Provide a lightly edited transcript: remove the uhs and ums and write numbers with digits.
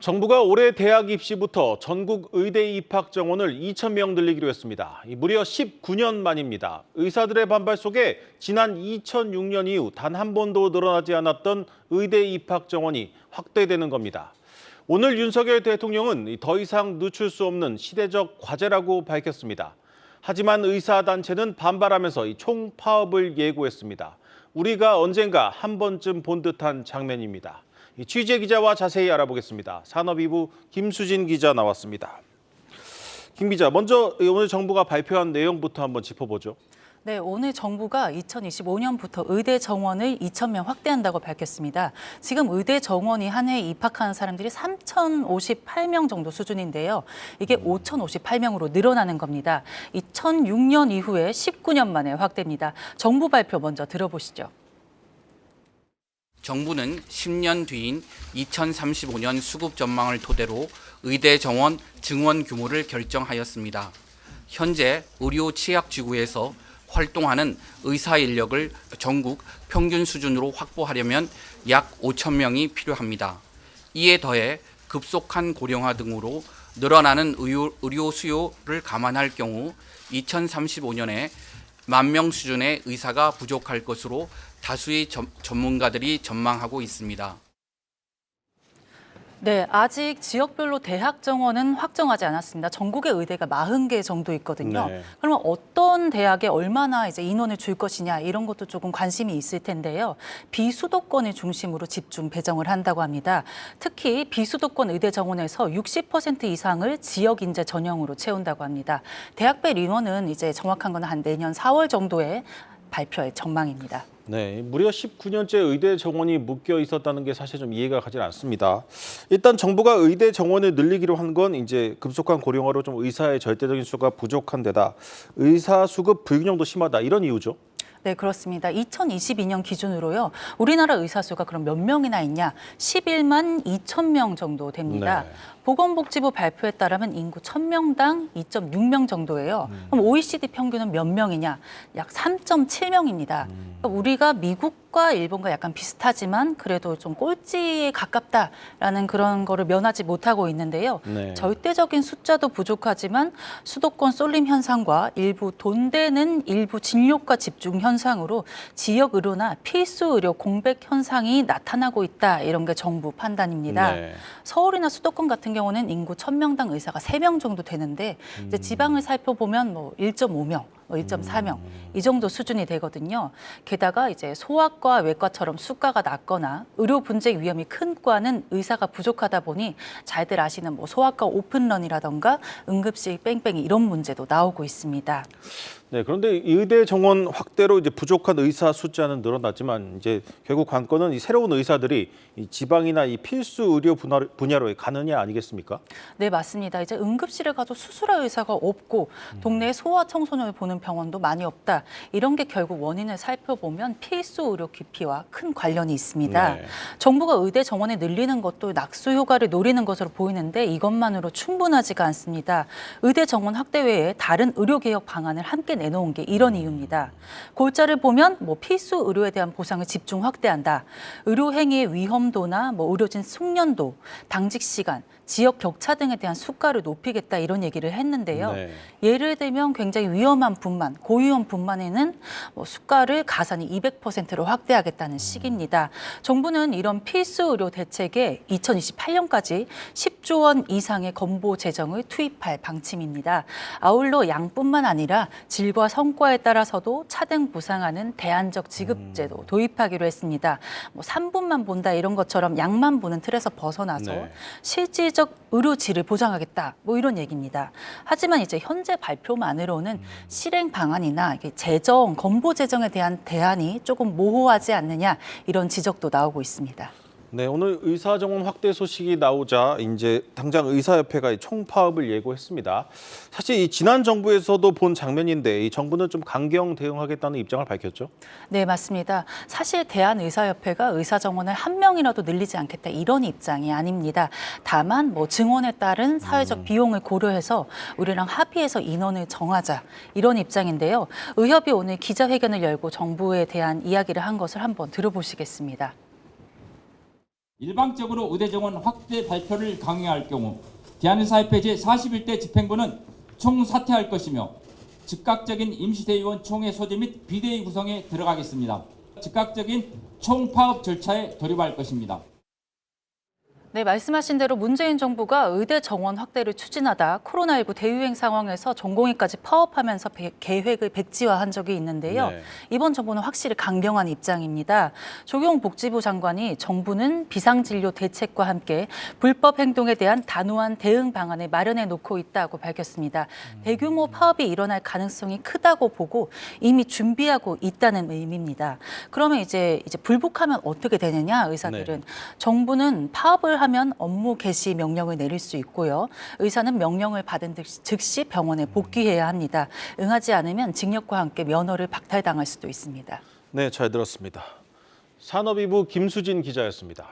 정부가 올해 대학 입시부터 전국 의대 입학 정원을 2,000명 늘리기로 했습니다. 무려 19년 만입니다. 의사들의 반발 속에 지난 2006년 이후 단 한 번도 늘어나지 않았던 의대 입학 정원이 확대되는 겁니다. 오늘 윤석열 대통령은 더 이상 늦출 수 없는 시대적 과제라고 밝혔습니다. 하지만 의사단체는 반발하면서 총파업을 예고했습니다. 우리가 언젠가 한 번쯤 본 듯한 장면입니다. 취재 기자와 자세히 알아보겠습니다. 산업이부 김수진 기자 나왔습니다. 김 기자, 먼저 오늘 정부가 발표한 내용부터 한번 짚어보죠. 네, 오늘 정부가 2025년부터 의대 정원을 2,000명 확대한다고 밝혔습니다. 지금 의대 정원이 한 해에 입학하는 사람들이 3,058명 정도 수준인데요. 이게 5,058명으로 늘어나는 겁니다. 2006년 이후에 19년 만에 확대입니다. 정부 발표 먼저 들어보시죠. 정부는 10년 뒤인 2035년 수급 전망을 토대로 의대 정원 증원 규모를 결정하였습니다. 현재 의료 취약지구에서 활동하는 의사 인력을 전국 평균 수준으로 확보하려면 약 5,000명이 필요합니다. 이에 더해 급속한 고령화 등으로 늘어나는 의료 수요를 감안할 경우 2035년에 10,000명 수준의 의사가 부족할 것으로 다수의 전문가들이 전망하고 있습니다. 네, 아직 지역별로 대학 정원은 확정하지 않았습니다. 전국의 의대가 40개 정도 있거든요. 네. 그러면 어떤 대학에 얼마나 이제 인원을 줄 것이냐 이런 것도 조금 관심이 있을 텐데요. 비수도권을 중심으로 집중 배정을 한다고 합니다. 특히 비수도권 의대 정원에서 60% 이상을 지역 인재 전형으로 채운다고 합니다. 대학별 인원은 이제 정확한 건 한 내년 4월 정도에 발표할 전망입니다. 네, 무려 19년째 의대 정원이 묶여 있었다는 게 사실 좀 이해가 가지 않습니다. 일단 정부가 의대 정원을 늘리기로 한 건 이제 급속한 고령화로 좀 의사의 절대적인 수가 부족한 데다 의사 수급 불균형도 심하다 이런 이유죠. 네, 그렇습니다. 2022년 기준으로요. 우리나라 의사 수가 그럼 몇 명이나 있냐? 11만 2천 명 정도 됩니다. 네. 보건복지부 발표에 따르면 인구 1,000명당 2.6명 정도예요. 그럼 OECD 평균은 몇 명이냐? 약 3.7명입니다. 그러니까 우리가 미국과 일본과 약간 비슷하지만 그래도 좀 꼴찌에 가깝다라는 그런 거를 면하지 못하고 있는데요. 네. 절대적인 숫자도 부족하지만 수도권 쏠림 현상과 일부 돈 되는 일부 진료과 집중 현상으로 지역 의료나 필수 의료 공백 현상이 나타나고 있다. 이런 게 정부 판단입니다. 네. 서울이나 수도권 같은 경우는 인구 1,000명당 의사가 3명 정도 되는데 이제 지방을 살펴보면 뭐 1.5명, 1.4명 이 정도 수준이 되거든요. 게다가 이제 소아과, 외과처럼 수가가 낮거나 의료 분쟁 위험이 큰 과는 의사가 부족하다 보니 잘들 아시는 뭐 소아과 오픈런이라던가 응급실 뺑뺑이 이런 문제도 나오고 있습니다. 네, 그런데 의대 정원 확대로 이제 부족한 의사 숫자는 늘어났지만 이제 결국 관건은 이 새로운 의사들이 이 지방이나 이 필수 의료 분야로 가느냐 아니겠습니까? 네, 맞습니다. 이제 응급실에 가도 수술할 의사가 없고 동네에 소아 청소년을 보는 병원도 많이 없다. 이런 게 결국 원인을 살펴보면 필수 의료 기피와 큰 관련이 있습니다. 네. 정부가 의대 정원을 늘리는 것도 낙수 효과를 노리는 것으로 보이는데 이것만으로 충분하지가 않습니다. 의대 정원 확대 외에 다른 의료 개혁 방안을 함께 내놓은 게 이런 이유입니다. 골자를 보면 뭐 필수 의료에 대한 보상을 집중 확대한다. 의료 행위의 위험도나 뭐 의료진 숙련도, 당직 시간, 지역 격차 등에 대한 수가를 높이겠다 이런 얘기를 했는데요. 네. 예를 들면 굉장히 위험한 분만, 고위험 분만에는 뭐 수가를 가산이 200%로 확대하겠다는 식입니다. 정부는 이런 필수 의료 대책에 2028년까지 10조 원 이상의 건보 재정을 투입할 방침입니다. 아울러 양뿐만 아니라 질과 성과에 따라서도 차등 보상하는 대안적 지급제도 도입하기로 했습니다. 뭐 3분만 본다 이런 것처럼 양만 보는 틀에서 벗어나서 네. 실질적 의료 질을 보장하겠다 뭐 이런 얘기입니다. 하지만 이제 현재 발표만으로는 실행 방안이나 이게 재정, 건보 재정에 대한 대안이 조금 모호하지 않느냐 이런 지적도 나오고 있습니다. 네, 오늘 의사 정원 확대 소식이 나오자 이제 당장 의사협회가 총파업을 예고했습니다. 사실 이 지난 정부에서도 본 장면인데 이 정부는 좀 강경 대응하겠다는 입장을 밝혔죠. 네, 맞습니다. 사실 대한의사협회가 의사 정원을 한 명이라도 늘리지 않겠다 이런 입장이 아닙니다. 다만 뭐 증원에 따른 사회적 비용을 고려해서 우리랑 합의해서 인원을 정하자 이런 입장인데요. 의협이 오늘 기자회견을 열고 정부에 대한 이야기를 한 것을 한번 들어보시겠습니다. 일방적으로 의대 정원 확대 발표를 강요할 경우 대한의사협회 제41대 집행부는 총사퇴할 것이며 즉각적인 임시대의원 총회 소집 및 비대위 구성에 들어가겠습니다. 즉각적인 총파업 절차에 돌입할 것입니다. 네, 말씀하신 대로 문재인 정부가 의대 정원 확대를 추진하다 코로나19 대유행 상황에서 전공의까지 파업하면서 계획을 백지화한 적이 있는데요. 네. 이번 정부는 확실히 강경한 입장입니다. 조경 복지부 장관이 정부는 비상진료 대책과 함께 불법 행동에 대한 단호한 대응 방안을 마련해 놓고 있다고 밝혔습니다. 대규모 파업이 일어날 가능성이 크다고 보고 이미 준비하고 있다는 의미입니다. 그러면 이제 불복하면 어떻게 되느냐, 의사들은. 네. 정부는 파업을 하면 업무 개시 명령을 내릴 수 있고요. 의사는 명령을 받은 즉시 병원에 복귀해야 합니다. 응하지 않으면 징역과 함께 면허를 박탈당할 수도 있습니다. 네, 잘 들었습니다. 산업이부 김수진 기자였습니다.